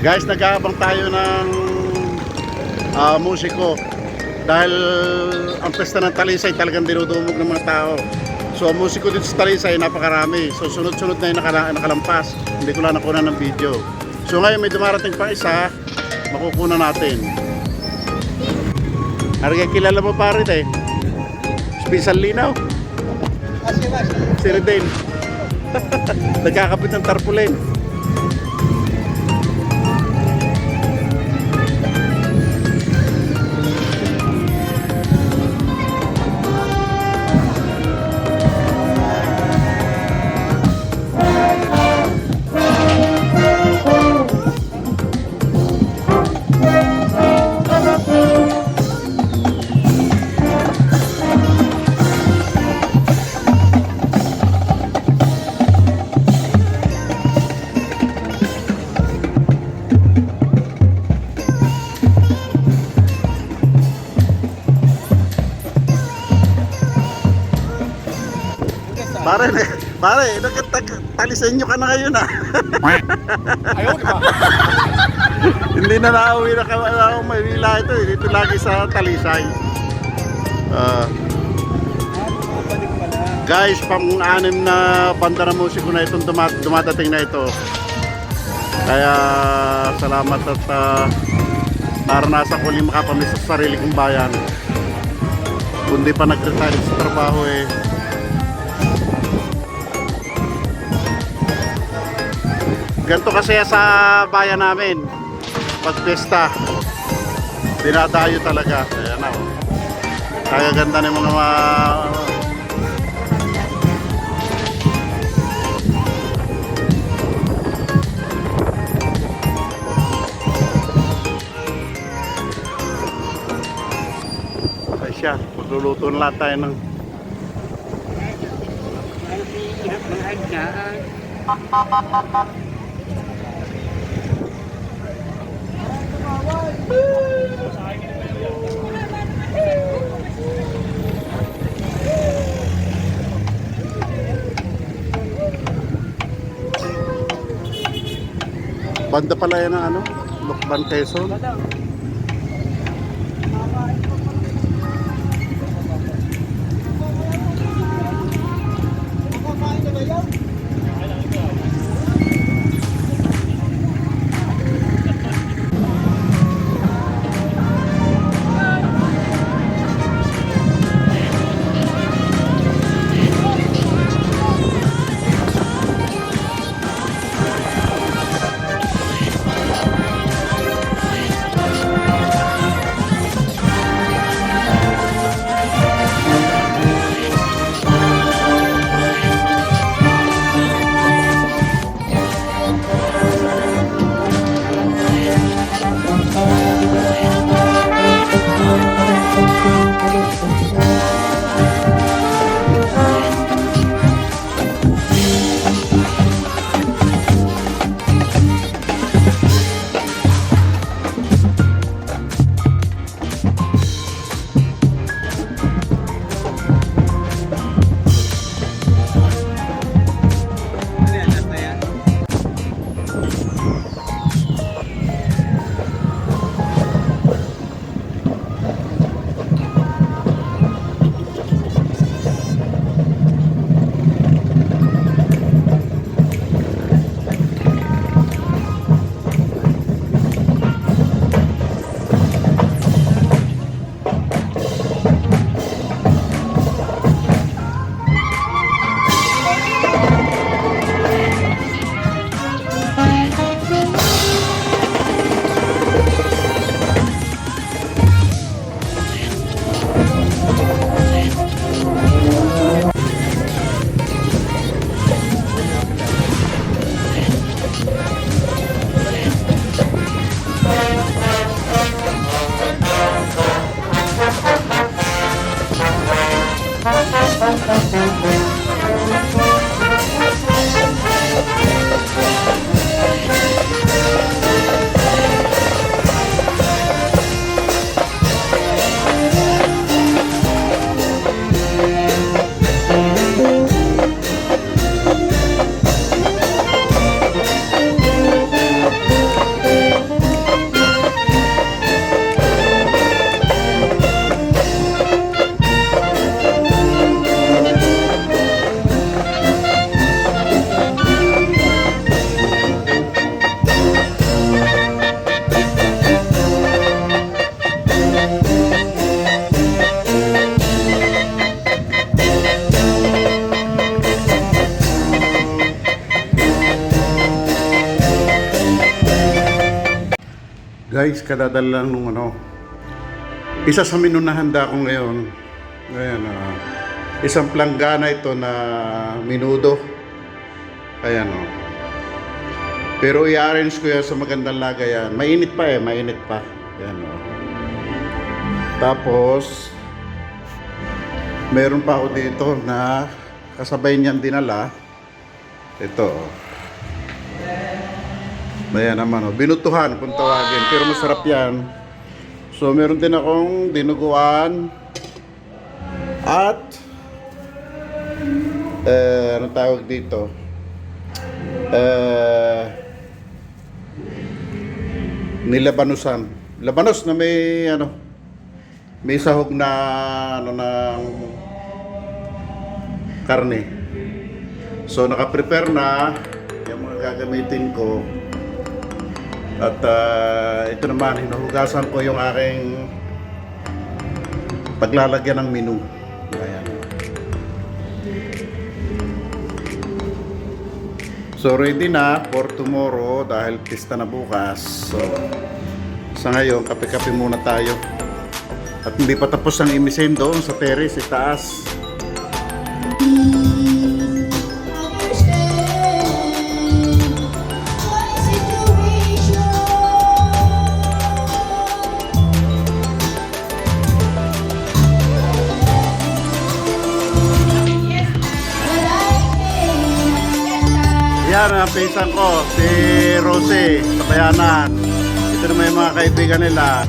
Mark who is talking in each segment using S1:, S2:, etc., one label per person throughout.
S1: Guys, nag-aabang tayo ng musiko dahil ang pesta ng Talisay talagang dinudumog ng mga tao. So ang musiko dito sa Talisay napakarami. So sunod-sunod na yung nakalampas. Hindi ko lang nakuha ng video. So ngayon may dumarating pa isa, makukuha natin. Arigay, kilala mo pa rin eh. Special Linaw. Si Redin. Nagkakapit ng tarpaulin. Pare, talisenyo ka na ngayon ah.
S2: Ayaw, di ba?
S1: Hindi na nauwi na ako Maynila ito eh. Dito lagi sa Talisay. Guys, pang-anim na banda na musiko na itong dumadating na ito. Kaya salamat at naranasan ko ulit makapamiss sa sarili kong bayan. Kundi pa nag-retire sa trabaho eh. Ganito kasi sa bayan namin pag pesta dinadayo talaga. Ayan na oh. Kaya ganda ng mga ay siya, magluluto na lahat tayo ng banda pala yan ng ano? Lukban, Quezon. Guys, kadadal lang nung ano. Isa sa menu na handa ko ngayon. Ayan, isang planggana ito na minudo. Ayan, Pero i-arrange ko yan sa magandang lagayan. Mainit pa mainit pa. Ayan, Tapos, meron pa ako dito na kasabay niyan dinala. Ito, Ayan naman, binutuhan kung tawagin. Pero masarap yan. So, meron din akong dinuguan. At, anong tawag dito? Nilabanusan. Labanos na may, may sahog na, ng karne. So, naka-prepare na yung mga gagamitin ko. At ito naman, hinuhugasan ko yung aking paglalagyan ng menu. Ayan. So ready na for tomorrow dahil pista na bukas. So sa ngayon, kape-kape muna tayo. At hindi pa tapos ang imisin doon sa terrace, itaas. Yan ang pinsan ko, si Rose, sa Bayanan. Ito naman yung mga kaibigan nila.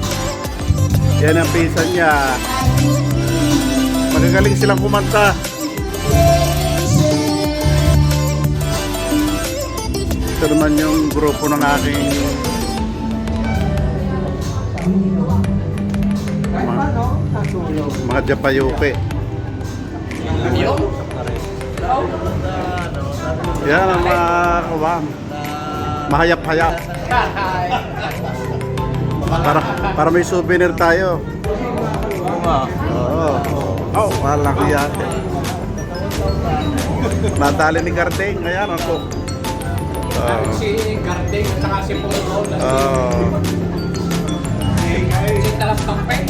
S1: Yan ang pinsan niya. Magagaling silang kumanta. Ito naman yung grupo ng aking mga Japayuke. Yan ang mga kuwang. Mahayap-hayap. Para may souvenir tayo. Oo. Oh, malaki yan. Nadali ni Gardeng. Ayan ako.
S2: Si Gardeng at saka si Pongol. Si Talas Kampeng.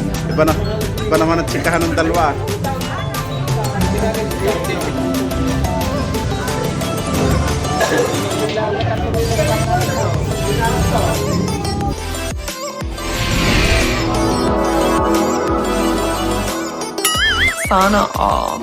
S1: Iba naman ang tsikahan ng dalawa.
S3: Sana all.